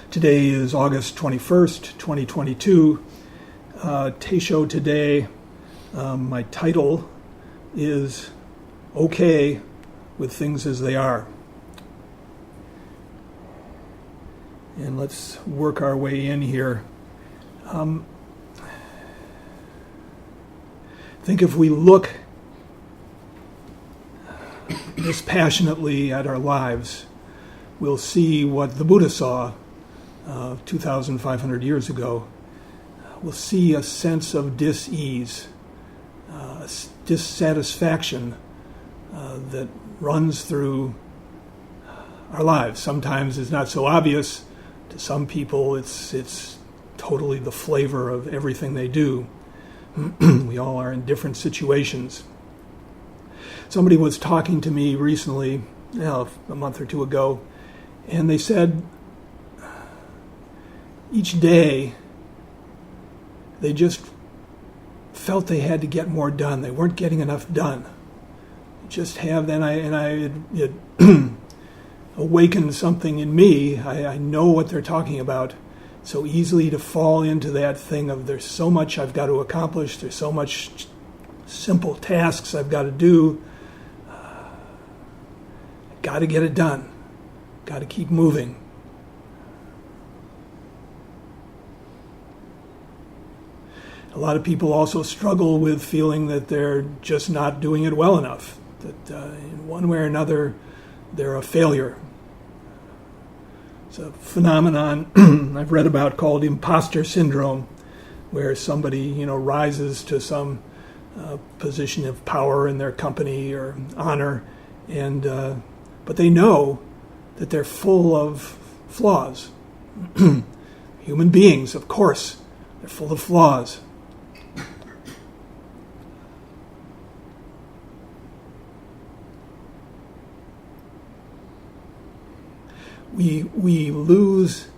Today is August 21st, 2022. Teisho today, my title is Okay with Things as They Are. And let's work our way in here. I think if we look dispassionately at our lives, we'll see what the Buddha saw 2,500 years ago. We'll see a sense of dis-ease, dissatisfaction that runs through our lives. Sometimes it's not so obvious. To some people, it's totally the flavor of everything they do. We all are in different situations. Somebody was talking to me recently, a month or two ago, and they said each day they just felt they had to get more done. They weren't getting enough done. Just have, it awakened something in me. I know what they're talking about. So easily to fall into that thing of there's so much I've got to accomplish, there's so much simple tasks I've got to do. Got to get it done. Got to keep moving. A lot of people also struggle with feeling that they're just not doing it well enough, that in one way or another they're a failure. It's a phenomenon I've read about called imposter syndrome, where somebody rises to some position of power in their company or honor, and but they know that they're full of flaws. Human beings, of course, they're full of flaws. We lose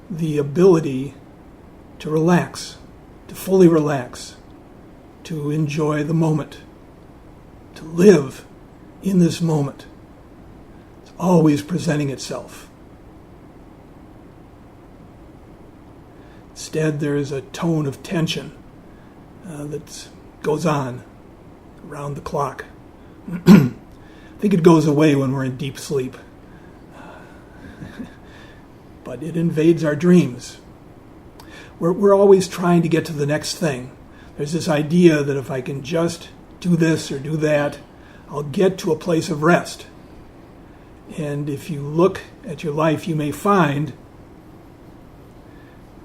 the ability to relax, to fully relax, to enjoy the moment, to live in this moment. It's always presenting itself. Instead, there is a tone of tension that goes on around the clock. I think it goes away when we're in deep sleep. But it invades our dreams. We're always trying to get to the next thing. There's this idea that if I can just do this or do that, I'll get to a place of rest. And if you look at your life, you may find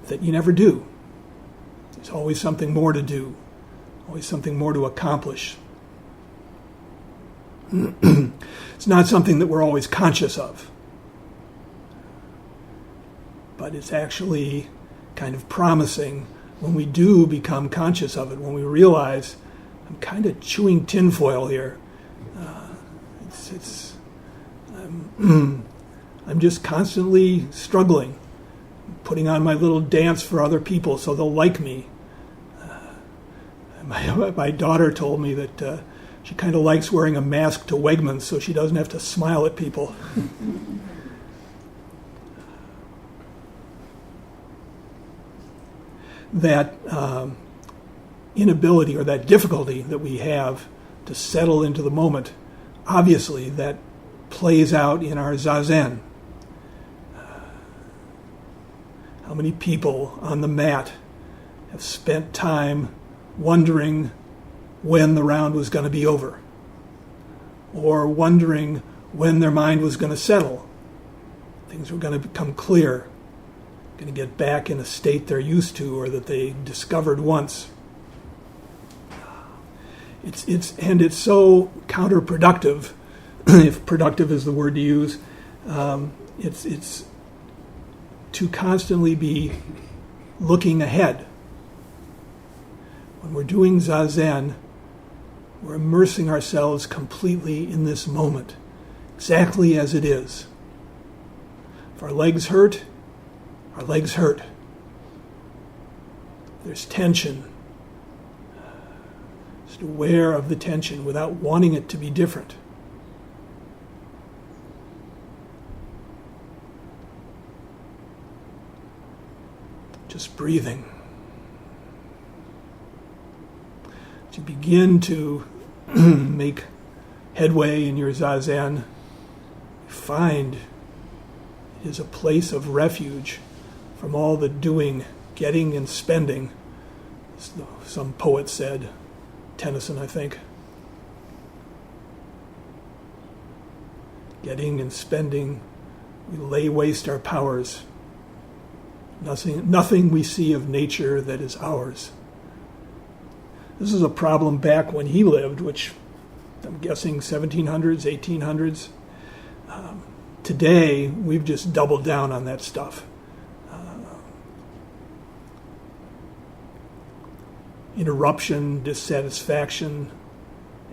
that you never do. There's always something more to do, always something more to accomplish. It's not something that we're always conscious of, but it's actually kind of promising when we do become conscious of it, when we realize I'm kind of chewing tinfoil here. I'm just constantly struggling, putting on my little dance for other people so they'll like me. My daughter told me that she kind of likes wearing a mask to Wegmans so she doesn't have to smile at people. That inability or that difficulty that we have to settle into the moment, obviously that plays out in our zazen. How many people on the mat have spent time wondering when the round was going to be over, or wondering when their mind was going to settle, things were going to become clear, going to get back in a state they're used to or that they discovered once. It's so counterproductive, if productive is the word to use. It's to constantly be looking ahead. When we're doing zazen, we're immersing ourselves completely in this moment, exactly as it is. If our legs hurt, our legs hurt. There's tension. Just aware of the tension without wanting it to be different. just breathing. As you begin to make headway in your Zazen, you find it is a place of refuge from all the doing, getting, and spending. Some poet said, Tennyson, I think. Getting and spending, we lay waste our powers. Nothing we see of nature that is ours. This is a problem back when he lived, which I'm guessing 1700s, 1800s. Today, we've just doubled down on that stuff. Interruption, dissatisfaction,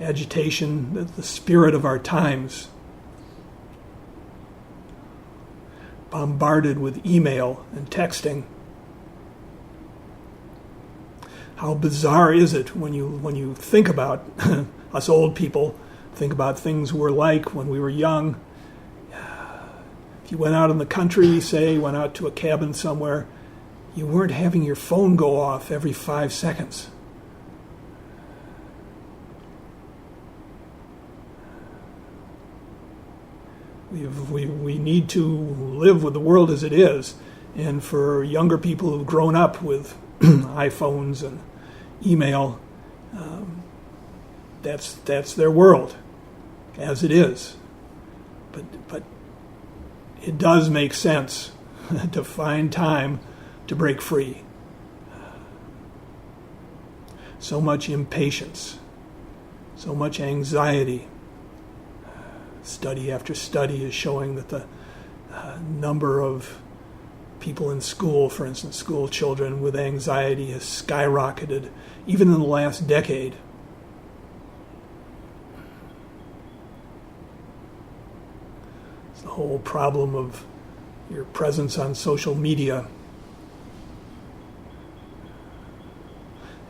agitation, the spirit of our times. Bombarded with email and texting. How bizarre is it when you think about us old people, think about things we're like when we were young. If you went out in the country, say, went out to a cabin somewhere, you weren't having your phone go off every 5 seconds. We need to live with the world as it is. And for younger people who've grown up with iPhones and email, that's their world, as it is. But it does make sense to find time to break free. So much impatience, so much anxiety. Study after study is showing that the number of people in school, for instance, school children with anxiety has skyrocketed, even in the last decade. It's the whole problem of your presence on social media.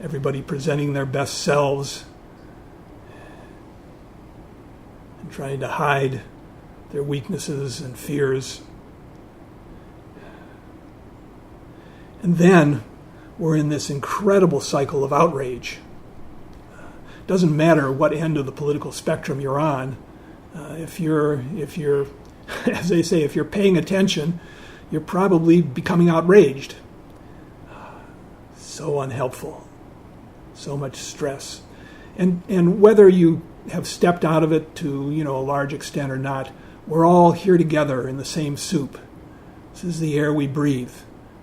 Everybody presenting their best selves, trying to hide their weaknesses and fears. And then we're in this incredible cycle of outrage. It doesn't matter what end of the political spectrum you're on. If you're, as they say, if you're paying attention, you're probably becoming outraged. So unhelpful. So much stress. And whether you have stepped out of it to, a large extent or not, we're all here together in the same soup. This is the air we breathe.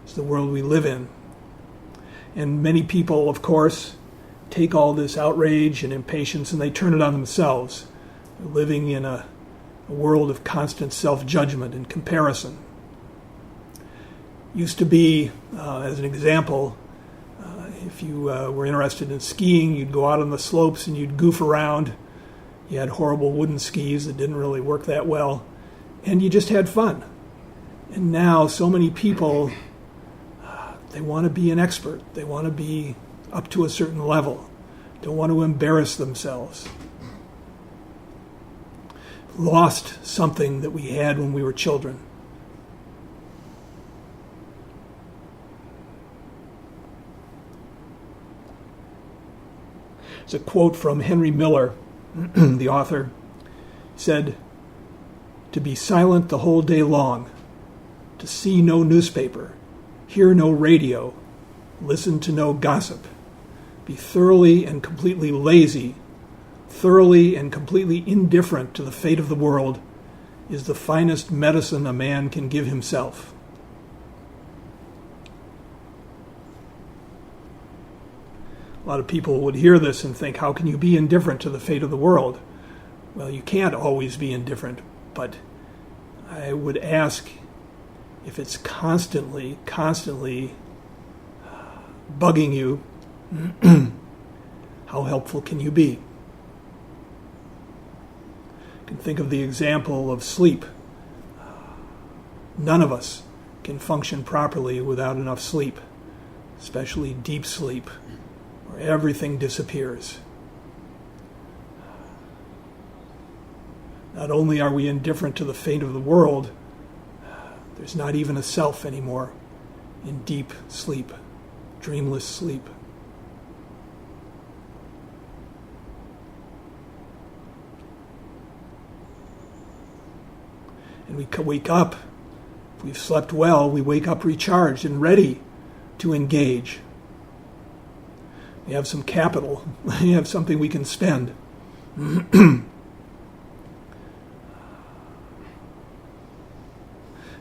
It's the world we live in. And many people, of course, take all this outrage and impatience and they turn it on themselves. They're living in a world of constant self-judgment and comparison. Used to be, as an example, if you were interested in skiing, you'd go out on the slopes and you'd goof around. You had horrible wooden skis that didn't really work that well, and you just had fun. And now so many people, they want to be an expert. They want to be up to a certain level. Don't want to embarrass themselves. Lost something that we had when we were children. It's a quote from Henry Miller, the author. Said, "To be silent the whole day long, to see no newspaper, hear no radio, listen to no gossip, be thoroughly and completely lazy, thoroughly and completely indifferent to the fate of the world, is the finest medicine a man can give himself." A lot of people would hear this and think, how can you be indifferent to the fate of the world? Well, you can't always be indifferent, but I would ask if it's constantly bugging you, how helpful can you be? You can think of the example of sleep. None of us can function properly without enough sleep, especially deep sleep, where everything disappears. Not only are we indifferent to the fate of the world, there's not even a self anymore. in deep sleep, dreamless sleep. And we wake up, if we've slept well, we wake up recharged and ready to engage. We have some capital, we have something we can spend.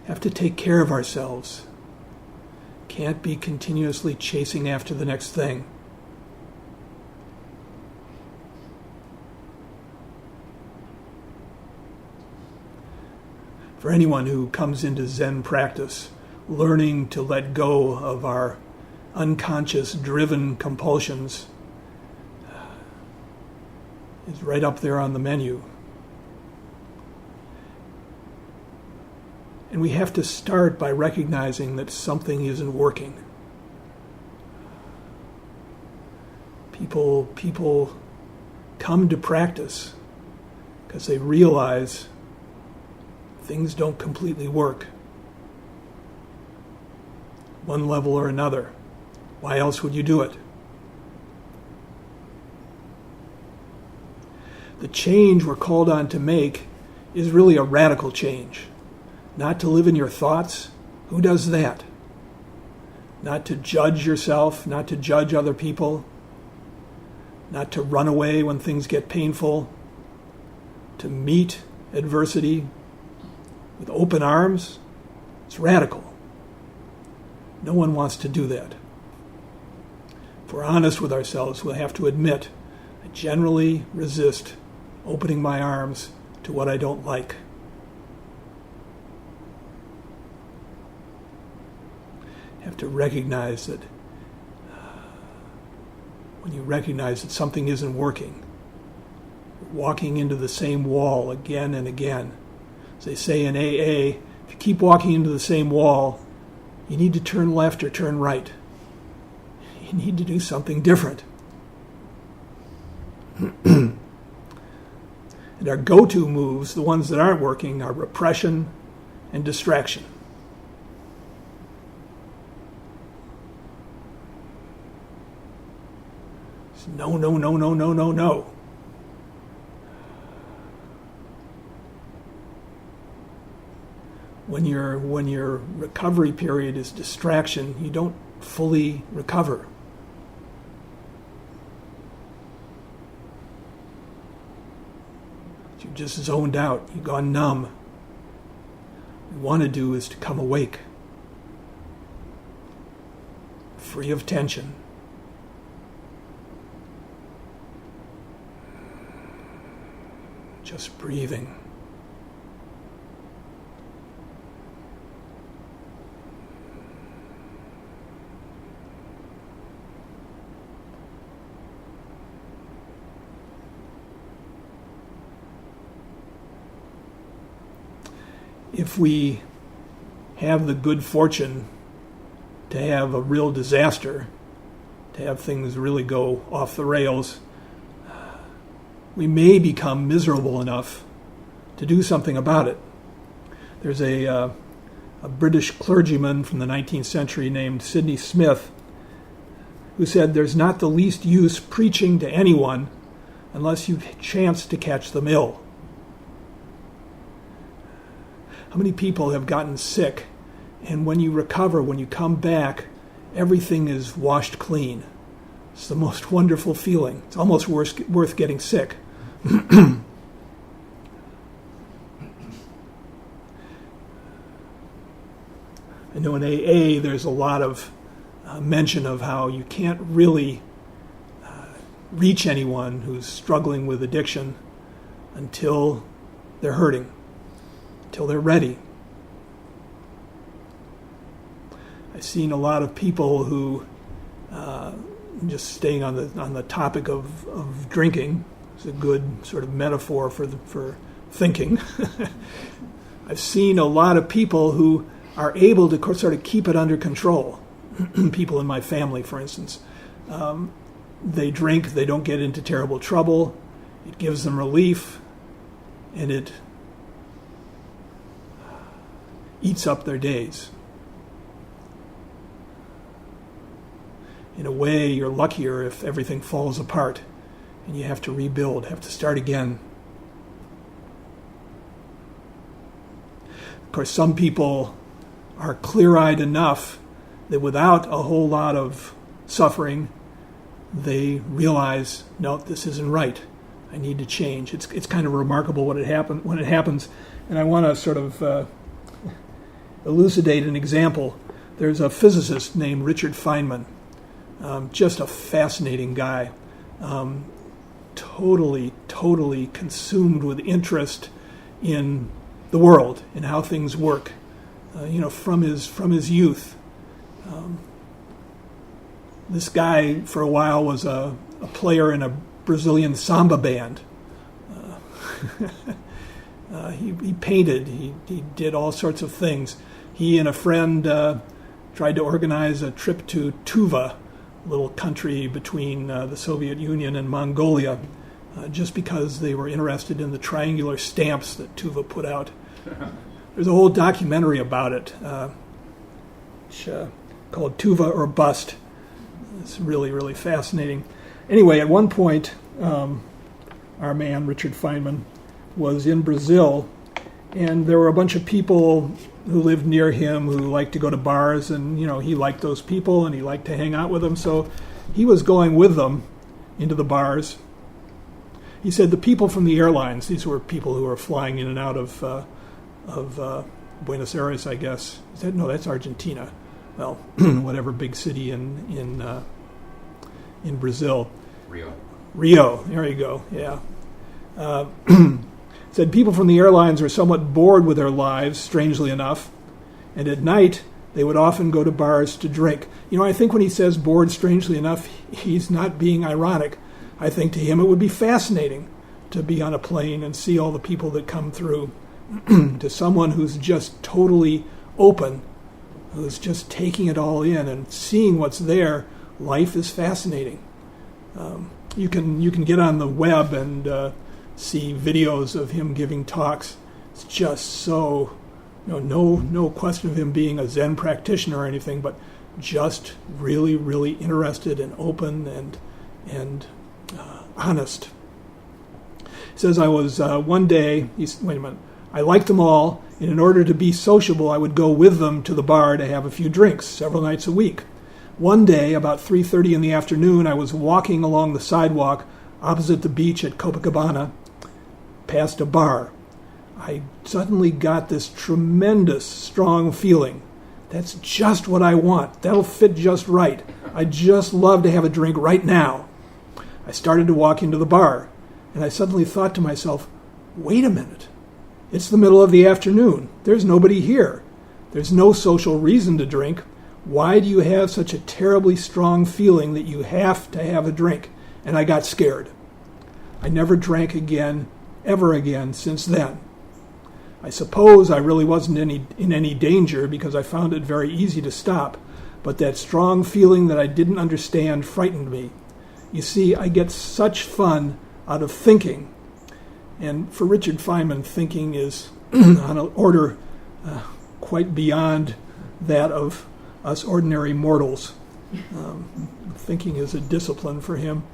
Have to take care of ourselves. Can't be continuously chasing after the next thing. For anyone who comes into Zen practice, learning to let go of our unconscious driven compulsions is right up there on the menu. And we have to start by recognizing that something isn't working. People come to practice because they realize things don't completely work, one level or another. Why else would you do it? The change we're called on to make is really a radical change. Not to live in your thoughts. Who does that? Not to judge yourself, not to judge other people, not to run away when things get painful, to meet adversity with open arms. It's radical. No one wants to do that. If we're honest with ourselves, we'll have to admit, I generally resist opening my arms to what I don't like. Have to recognize that when you recognize that something isn't working, you're walking into the same wall again and again. As they say in AA, if you keep walking into the same wall, you need to turn left or turn right. You need to do something different. And our go-to moves, the ones that aren't working, are repression and distraction. It's no, no, no, no, no, no, no. When your recovery period is distraction, you don't fully recover. You've just zoned out. You've gone numb. What you want to do is to come awake, free of tension. Just breathing. If we have the good fortune to have a real disaster, to have things really go off the rails, we may become miserable enough to do something about it. There's a British clergyman from the 19th century named Sidney Smith who said, "There's not the least use preaching to anyone unless you chance to catch them ill." How many people have gotten sick, and when you recover, when you come back, everything is washed clean? It's the most wonderful feeling. It's almost worth getting sick. I know in AA there's a lot of mention of how you can't really reach anyone who's struggling with addiction until they're hurting, until they're ready. I've seen a lot of people who, just staying on the topic of drinking, is a good sort of metaphor for thinking. I've seen a lot of people who are able to sort of keep it under control. People in my family, for instance, they drink, they don't get into terrible trouble, it gives them relief, and it eats up their days. in a way, you're luckier if everything falls apart and you have to rebuild, have to start again. Of course, some people are clear-eyed enough that without a whole lot of suffering, they realize, no, this isn't right. I need to change. It's kind of remarkable when it happens. And I want to sort of elucidate an example. There's a physicist named Richard Feynman, just a fascinating guy, totally consumed with interest in the world and how things work, from his youth. This guy, for a while, was a player in a Brazilian samba band. He painted. He did all sorts of things. He and a friend tried to organize a trip to Tuva, a little country between the Soviet Union and Mongolia, just because they were interested in the triangular stamps that Tuva put out. There's a whole documentary about it, called Tuva or Bust. It's really fascinating. Anyway, at one point, our man, Richard Feynman, was in Brazil, and there were a bunch of people who lived near him who liked to go to bars, and, he liked those people, and he liked to hang out with them, so he was going with them into the bars. He said the people from the airlines, these were people who were flying in and out of Buenos Aires, I guess. That's Argentina. Well, whatever big city in Brazil. Rio, there you go, yeah. Said people from the airlines are somewhat bored with their lives, strangely enough, and at night they would often go to bars to drink. I think when he says bored, strangely enough, he's not being ironic. I think to him it would be fascinating to be on a plane and see all the people that come through. To someone who's just totally open, who's just taking it all in and seeing what's there, life is fascinating. You can get on the web and see videos of him giving talks. It's just so, no question of him being a Zen practitioner or anything, but just really interested and open and honest. He says, I was one day, wait a minute, I liked them all, and in order to be sociable, I would go with them to the bar to have a few drinks several nights a week. One day, about 3:30 in the afternoon, I was walking along the sidewalk opposite the beach at Copacabana, past a bar. I suddenly got this tremendous, strong feeling. That's just what I want. That'll fit just right. I'd just love to have a drink right now. I started to walk into the bar, and I suddenly thought to myself, wait a minute. It's the middle of the afternoon. There's nobody here. There's no social reason to drink. Why do you have such a terribly strong feeling that you have to have a drink? And I got scared. I never drank again, ever again, since then. I suppose I really wasn't in any danger because I found it very easy to stop, but that strong feeling that I didn't understand frightened me. You see, I get such fun out of thinking. And for Richard Feynman, thinking is on an order quite beyond that of us ordinary mortals. Thinking is a discipline for him.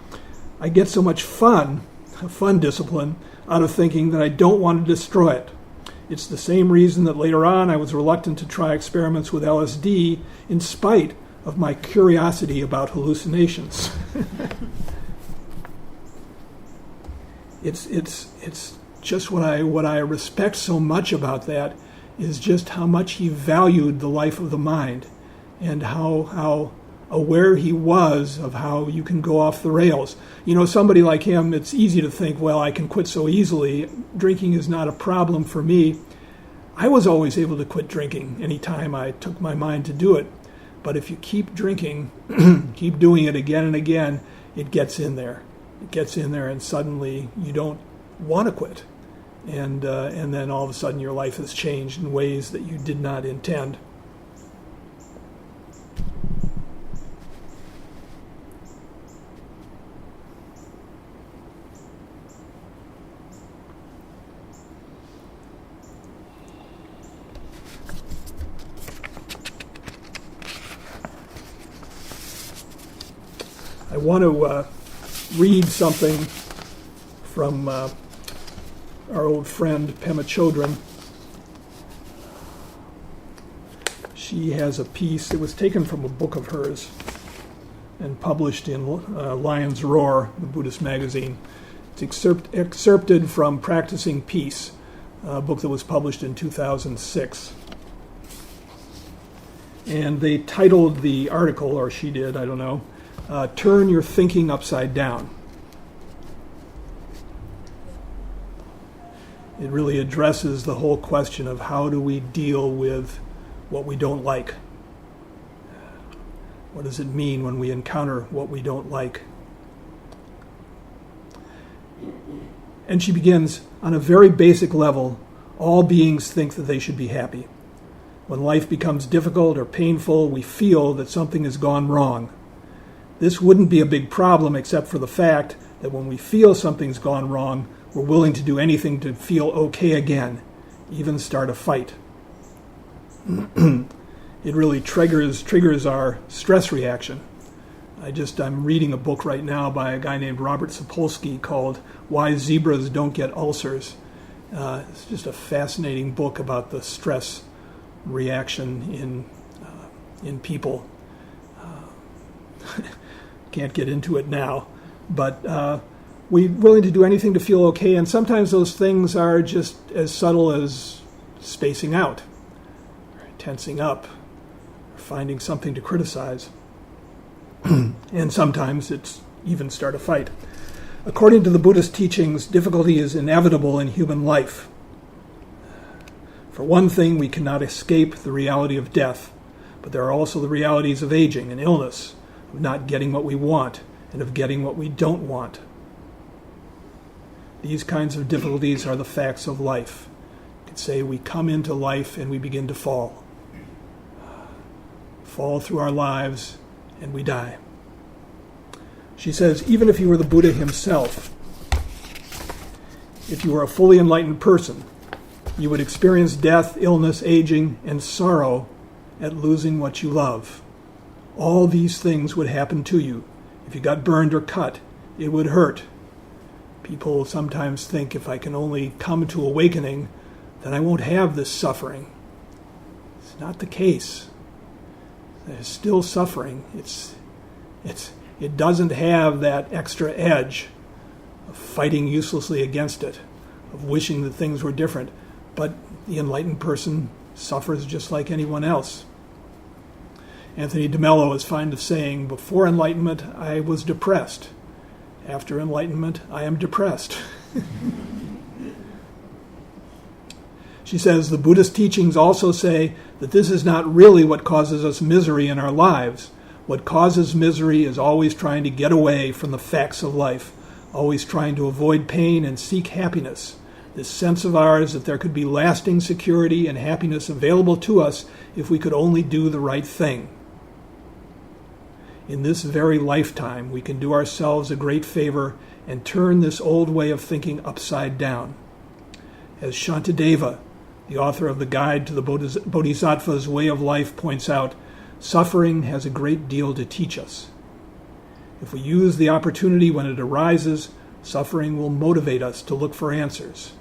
I get so much fun, a fun discipline, out of thinking that I don't want to destroy it. It's the same reason that later on I was reluctant to try experiments with LSD in spite of my curiosity about hallucinations. It's just what I respect so much about that is just how much he valued the life of the mind and how aware he was of how you can go off the rails. Somebody like him, it's easy to think, well, I can quit so easily. Drinking is not a problem for me. I was always able to quit drinking anytime I took my mind to do it. But if you keep drinking, keep doing it again and again, it gets in there. It gets in there, and suddenly you don't want to quit. And then all of a sudden your life has changed in ways that you did not intend. I want to read something from our old friend Pema Chodron. She has a piece that was taken from a book of hers and published in Lion's Roar, the Buddhist magazine. It's excerpted from Practicing Peace, a book that was published in 2006. And they titled the article, or she did, I don't know, Turn Your Thinking Upside Down. It really addresses the whole question of how do we deal with what we don't like. What does it mean when we encounter what we don't like? And she begins, on a very basic level, all beings think that they should be happy. When life becomes difficult or painful, we feel that something has gone wrong. This wouldn't be a big problem except for the fact that when we feel something's gone wrong, we're willing to do anything to feel okay again, even start a fight. It really triggers our stress reaction. I'm reading a book right now by a guy named Robert Sapolsky called Why Zebras Don't Get Ulcers. It's just a fascinating book about the stress reaction in people. Can't get into it now, but we're willing to do anything to feel okay, and sometimes those things are just as subtle as spacing out, or tensing up, or finding something to criticize. And sometimes it's even start a fight. According to the Buddhist teachings, difficulty is inevitable in human life. For one thing, we cannot escape the reality of death, but there are also the realities of aging and illness, of not getting what we want, and of getting what we don't want. These kinds of difficulties are the facts of life. You could say we come into life and we begin to fall. Fall through our lives and we die. She says, even if you were the Buddha himself, if you were a fully enlightened person, you would experience death, illness, aging, and sorrow at losing what you love. All these things would happen to you. If you got burned or cut, it would hurt. People sometimes think if I can only come to awakening, then I won't have this suffering. It's not the case. There's still suffering. It doesn't have that extra edge of fighting uselessly against it, of wishing that things were different. But the enlightened person suffers just like anyone else. Anthony DeMello is fond of saying, before enlightenment, I was depressed. After enlightenment, I am depressed. She says, the Buddhist teachings also say that this is not really what causes us misery in our lives. What causes misery is always trying to get away from the facts of life, always trying to avoid pain and seek happiness. This sense of ours that there could be lasting security and happiness available to us if we could only do the right thing. In this very lifetime, we can do ourselves a great favor and turn this old way of thinking upside down. As Shantideva, the author of the Guide to the Bodhisattva's Way of Life, points out, suffering has a great deal to teach us. If we use the opportunity when it arises, suffering will motivate us to look for answers.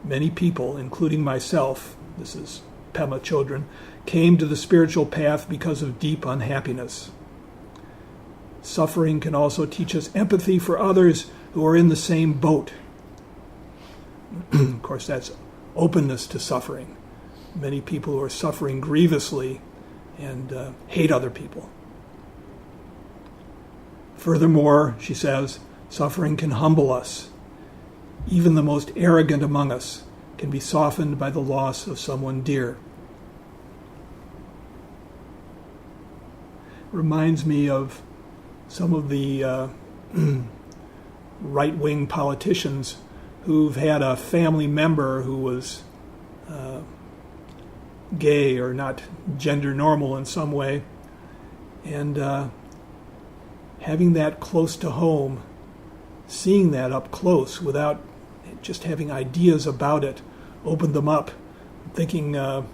Many people, including myself, this is Pema Chodron, came to the spiritual path because of deep unhappiness. Suffering can also teach us empathy for others who are in the same boat. Of course, that's openness to suffering. Many people who are suffering grievously and hate other people. Furthermore, she says, suffering can humble us. Even the most arrogant among us can be softened by the loss of someone dear. Reminds me of some of the right-wing politicians who've had a family member who was gay or not gender normal in some way, and having that close to home, seeing that up close without just having ideas about it, opened them up. Thinking of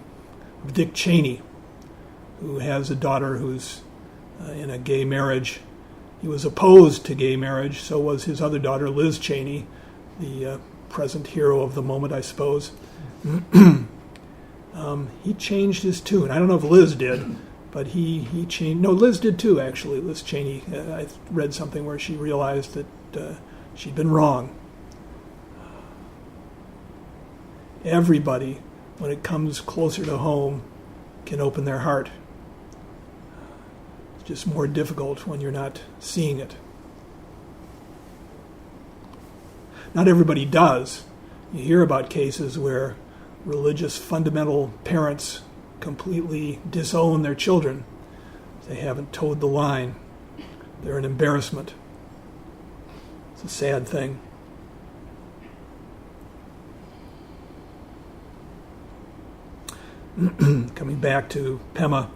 Dick Cheney, who has a daughter who's in a gay marriage, He was opposed to gay marriage, so was his other daughter, Liz Cheney, the present hero of the moment, I suppose. He changed his tune. I don't know if Liz did, but he changed. No, Liz did too, actually. Liz Cheney. I read something where she realized that she'd been wrong. Everybody, when it comes closer to home, can open their heart. It's just more difficult when you're not seeing it. Not everybody does. You hear about cases where religious fundamental parents completely disown their children. They haven't towed the line. They're an embarrassment. It's a sad thing. Coming back to Pema,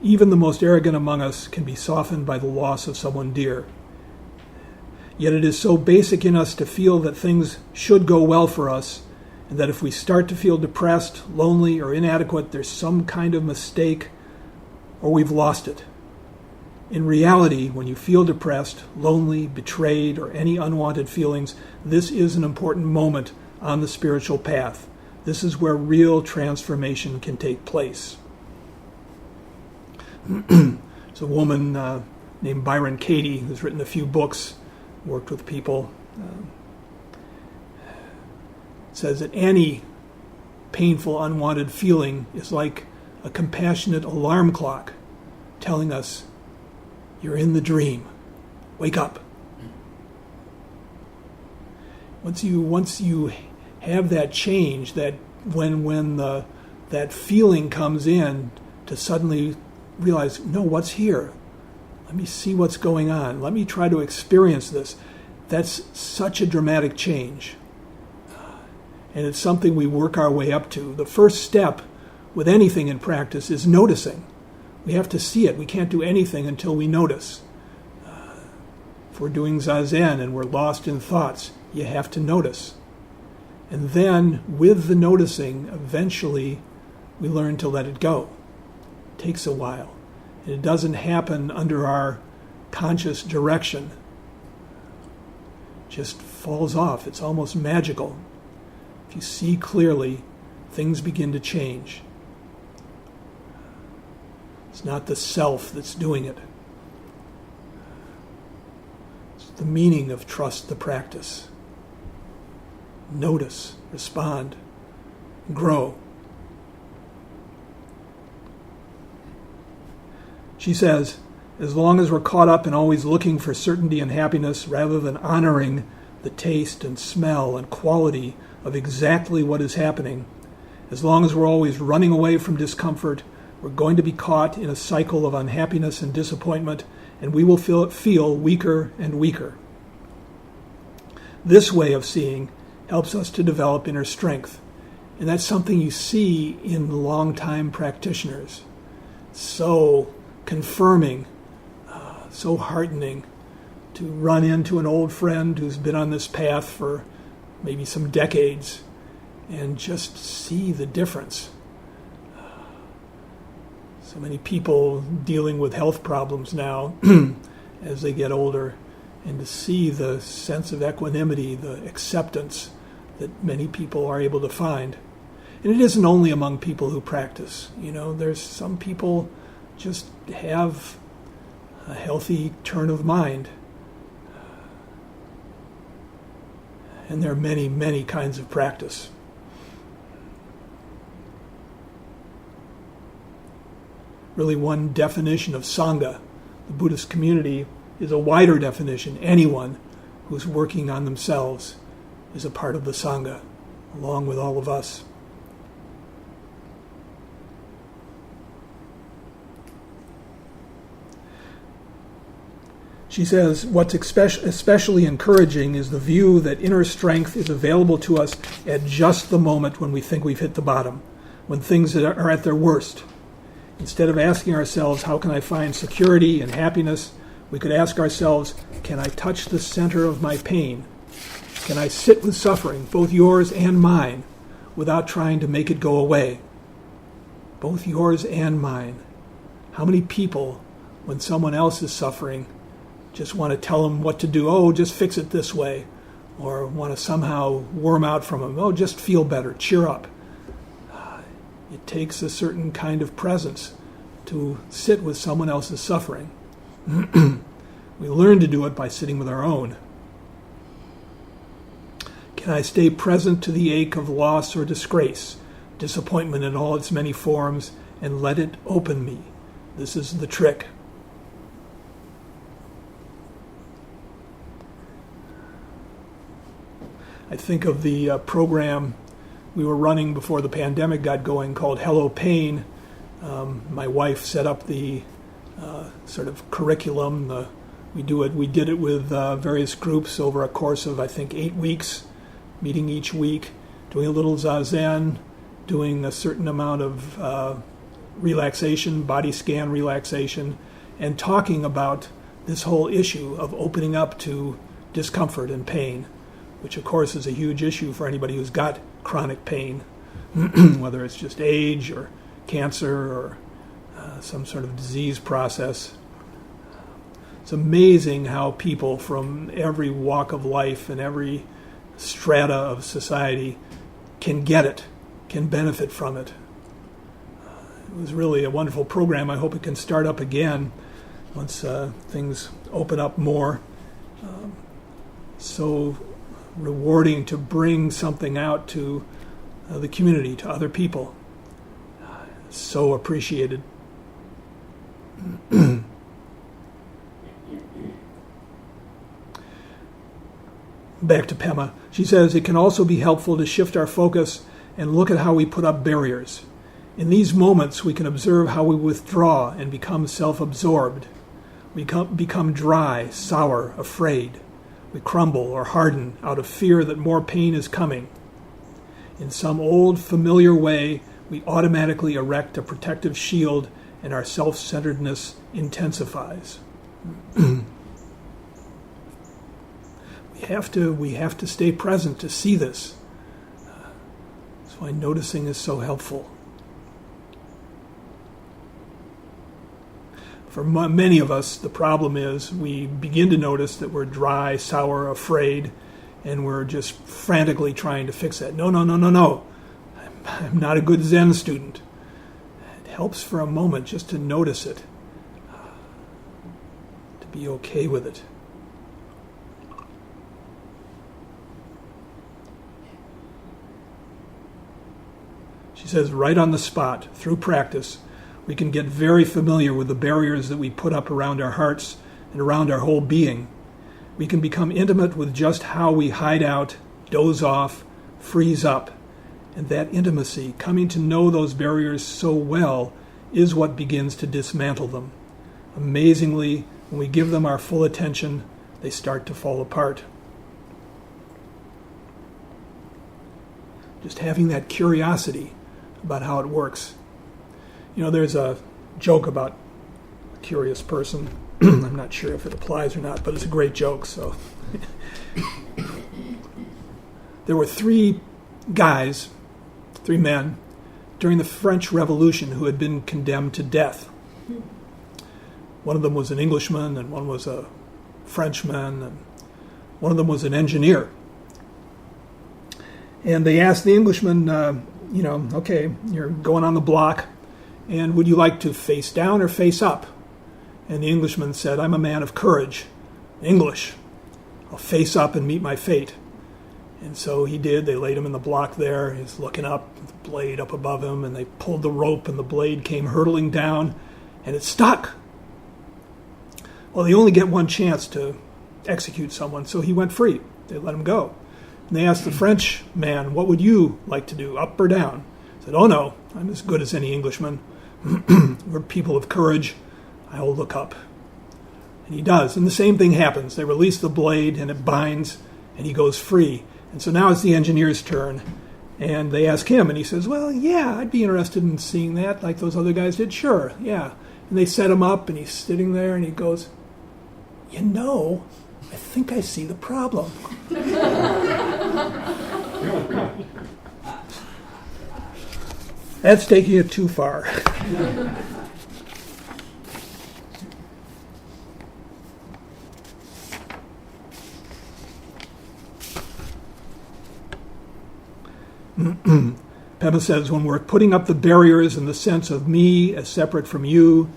even the most arrogant among us can be softened by the loss of someone dear. Yet it is so basic in us to feel that things should go well for us, and that if we start to feel depressed, lonely, or inadequate, there's some kind of mistake, or we've lost it. In reality, when you feel depressed, lonely, betrayed, or any unwanted feelings, this is an important moment on the spiritual path. This is where real transformation can take place. There's a woman named Byron Katie who's written a few books, worked with people. Says that any painful, unwanted feeling is like a compassionate alarm clock telling us, you're in the dream. Wake up. Once you have that change, that when that feeling comes in, to suddenly realize, no, what's here? Let me see what's going on. Let me try to experience this. That's such a dramatic change. And it's something we work our way up to. The first step with anything in practice is noticing. We have to see it. We can't do anything until we notice. If we're doing Zazen and we're lost in thoughts, you have to notice. And then, with the noticing, eventually we learn to let it go. It takes a while. And it doesn't happen under our conscious direction. It just falls off. It's almost magical. If you see clearly, things begin to change. It's not the self that's doing it. It's the meaning of trust the practice. Notice, respond, grow. She says, as long as we're caught up in always looking for certainty and happiness rather than honoring the taste and smell and quality of exactly what is happening, as long as we're always running away from discomfort, we're going to be caught in a cycle of unhappiness and disappointment, and we will feel weaker and weaker. This way of seeing helps us to develop inner strength, and that's something you see in long-time practitioners. So confirming, so heartening to run into an old friend who's been on this path for maybe some decades and just see the difference. So many people dealing with health problems now as they get older, and to see the sense of equanimity, the acceptance that many people are able to find. And it isn't only among people who practice. There's some people just have a healthy turn of mind. And there are many, many kinds of practice. Really, one definition of Sangha, the Buddhist community, is a wider definition. Anyone who's working on themselves is a part of the Sangha, along with all of us. She says, what's especially encouraging is the view that inner strength is available to us at just the moment when we think we've hit the bottom, when things are at their worst. Instead of asking ourselves, how can I find security and happiness, we could ask ourselves, can I touch the center of my pain? Can I sit with suffering, both yours and mine, without trying to make it go away? Both yours and mine. How many people, when someone else is suffering, just want to tell them what to do. Oh, just fix it this way. Or want to somehow worm out from them. Oh, just feel better, cheer up. It takes a certain kind of presence to sit with someone else's suffering. We learn to do it by sitting with our own. Can I stay present to the ache of loss or disgrace, disappointment in all its many forms, and let it open me? This is the trick. I think of the program we were running before the pandemic got going called Hello Pain. My wife set up the sort of curriculum. We did it with various groups over a course of, I think, 8 weeks, meeting each week, doing a little zazen, doing a certain amount of relaxation, body scan relaxation, and talking about this whole issue of opening up to discomfort and pain, which of course is a huge issue for anybody who's got chronic pain, whether it's just age or cancer or some sort of disease process. It's amazing how people from every walk of life and every strata of society can get it, can benefit from it. It was really a wonderful program. I hope it can start up again once things open up more. So rewarding to bring something out to the community, to other people. So appreciated. Back to Pema. She says, it can also be helpful to shift our focus and look at how we put up barriers. In these moments, we can observe how we withdraw and become self-absorbed. We become dry, sour, afraid. We crumble or harden out of fear that more pain is coming. In some old, familiar way, we automatically erect a protective shield and our self-centeredness intensifies. We have to stay present to see this. That's why noticing is so helpful. For many of us, the problem is we begin to notice that we're dry, sour, afraid, and we're just frantically trying to fix that. No. I'm not a good Zen student. It helps for a moment just to notice it, to be okay with it. She says, right on the spot, through practice, we can get very familiar with the barriers that we put up around our hearts and around our whole being. We can become intimate with just how we hide out, doze off, freeze up. And that intimacy, coming to know those barriers so well, is what begins to dismantle them. Amazingly, when we give them our full attention, they start to fall apart. Just having that curiosity about how it works. You know, there's a joke about a curious person. I'm not sure if it applies or not, but it's a great joke. So, there were 3 men, during the French Revolution who had been condemned to death. One of them was an Englishman, and one was a Frenchman, and one of them was an engineer. And they asked the Englishman, okay, you're going on the block, and would you like to face down or face up? And the Englishman said, I'm a man of courage. English. I'll face up and meet my fate. And so he did. They laid him in the block there. He's looking up, the blade up above him, and they pulled the rope, and the blade came hurtling down, and it stuck. Well, they only get one chance to execute someone, so he went free. They let him go. And they asked the French man, what would you like to do, up or down? He said, oh no, I'm as good as any Englishman. We're people of courage. I'll look up. And he does. And the same thing happens. They release the blade, and it binds, and he goes free. And so now it's the engineer's turn. And they ask him, and he says, well, yeah, I'd be interested in seeing that like those other guys did. Sure, yeah. And they set him up, and he's sitting there, and he goes, I think I see the problem. That's taking it too far. Pema says, when we're putting up the barriers and the sense of me as separate from you,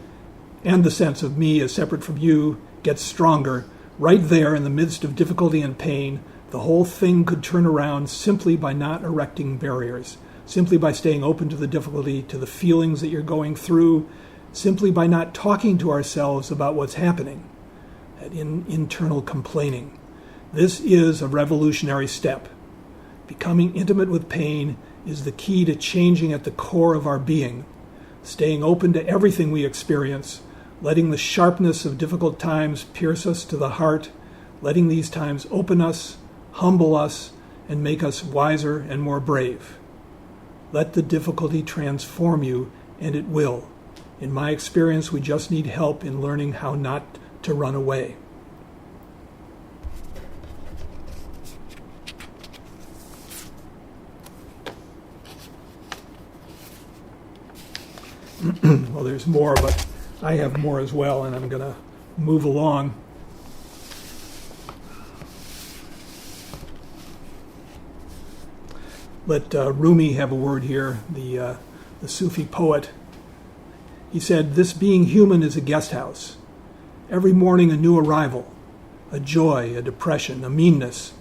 and the sense of me as separate from you gets stronger, right there in the midst of difficulty and pain, the whole thing could turn around simply by not erecting barriers, simply by staying open to the difficulty, to the feelings that you're going through, simply by not talking to ourselves about what's happening, that internal complaining. This is a revolutionary step. Becoming intimate with pain is the key to changing at the core of our being, staying open to everything we experience, letting the sharpness of difficult times pierce us to the heart, letting these times open us, humble us, and make us wiser and more brave. Let the difficulty transform you, and it will. In my experience, we just need help in learning how not to run away. Well, there's more, but I have more as well, and I'm going to move along. Let Rumi have a word here, the Sufi poet. He said, "This being human is a guest house. Every morning a new arrival, a joy, a depression, a meanness.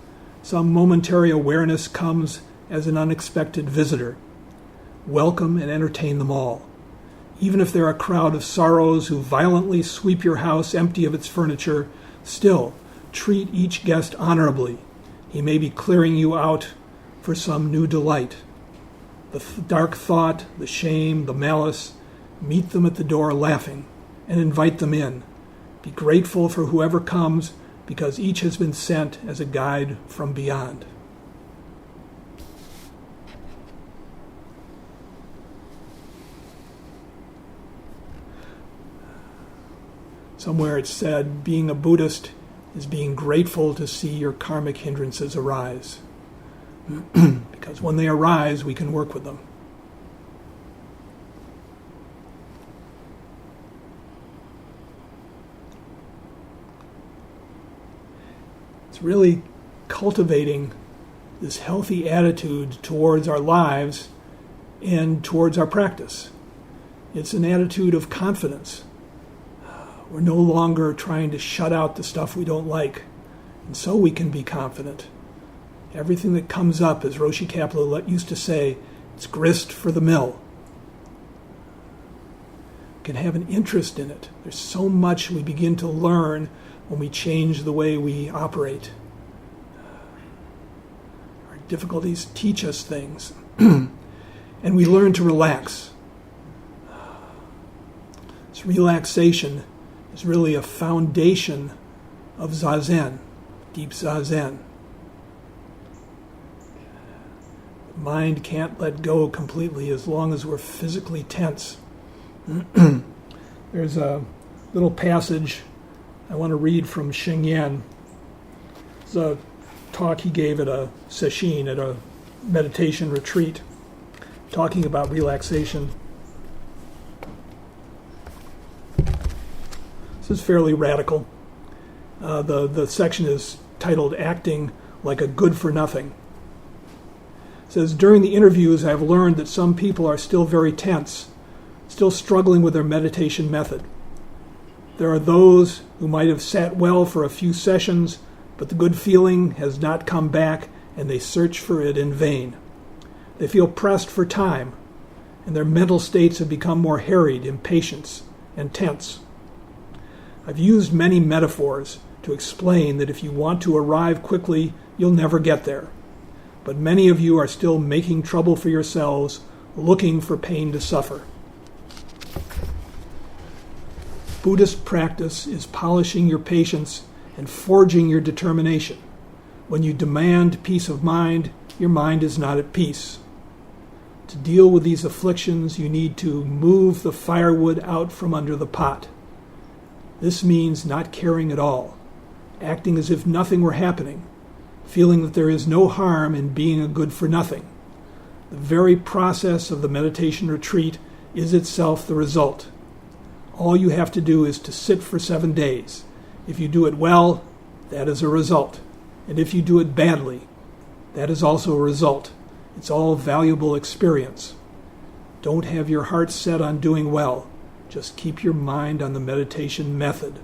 Some momentary awareness comes as an unexpected visitor. Welcome and entertain them all. Even if they're a crowd of sorrows who violently sweep your house empty of its furniture, still treat each guest honorably. He may be clearing you out for some new delight. The dark thought, the shame, the malice, meet them at the door laughing and invite them in. Be grateful for whoever comes, because each has been sent as a guide from beyond." Somewhere it said, being a Buddhist is being grateful to see your karmic hindrances arise. Because when they arise, we can work with them. It's really cultivating this healthy attitude towards our lives and towards our practice. It's an attitude of confidence. We're no longer trying to shut out the stuff we don't like, and so we can be confident. Everything that comes up, as Roshi Kapleau used to say, it's grist for the mill. We can have an interest in it. There's so much we begin to learn when we change the way we operate. Our difficulties teach us things, and we learn to relax. This relaxation is really a foundation of Zazen, deep Zazen. The mind can't let go completely as long as we're physically tense. There's a little passage I want to read from Sheng Yan. It's a talk he gave at a sesshin, at a meditation retreat, talking about relaxation. This is fairly radical. The section is titled "Acting Like a Good-for-Nothing." It says, "During the interviews, I have learned that some people are still very tense, still struggling with their meditation method. There are those who might have sat well for a few sessions, but the good feeling has not come back, and they search for it in vain. They feel pressed for time, and their mental states have become more harried, impatient, and tense. I've used many metaphors to explain that if you want to arrive quickly, you'll never get there. But many of you are still making trouble for yourselves, looking for pain to suffer. Buddhist practice is polishing your patience and forging your determination. When you demand peace of mind, your mind is not at peace. To deal with these afflictions, you need to move the firewood out from under the pot. This means not caring at all, acting as if nothing were happening, feeling that there is no harm in being a good-for-nothing. The very process of the meditation retreat is itself the result. All you have to do is to sit for 7 days. If you do it well, that is a result. And if you do it badly, that is also a result. It's all valuable experience. Don't have your heart set on doing well. Just keep your mind on the meditation method.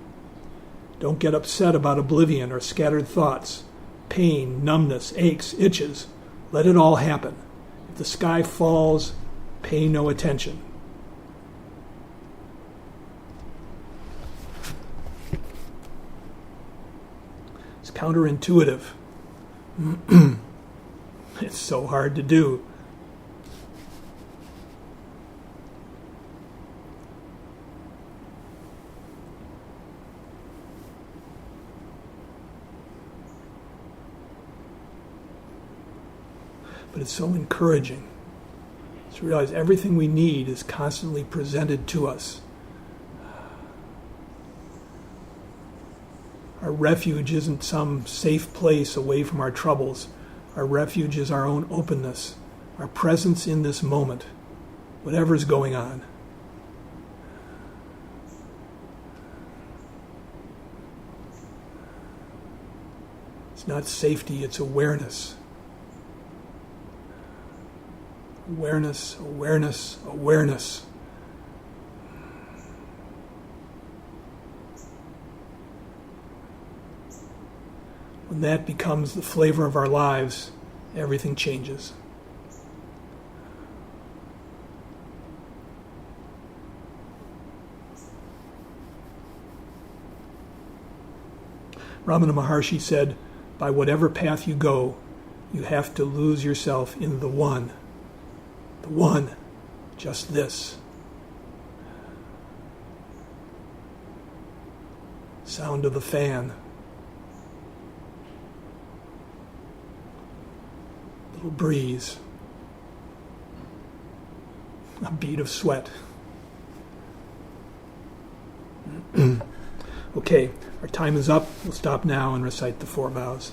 Don't get upset about oblivion or scattered thoughts, pain, numbness, aches, itches. Let it all happen. If the sky falls, pay no attention. It's counterintuitive. It's so hard to do. But it's so encouraging to realize everything we need is constantly presented to us. Our refuge isn't some safe place away from our troubles. Our refuge is our own openness, our presence in this moment, whatever's going on. It's not safety, it's awareness. Awareness, awareness, awareness. When that becomes the flavor of our lives, everything changes. Ramana Maharshi said, by whatever path you go, you have to lose yourself in the one. The one, just this. Sound of the fan. Little breeze. A bead of sweat. Okay, our time is up. We'll stop now and recite the 4 vows.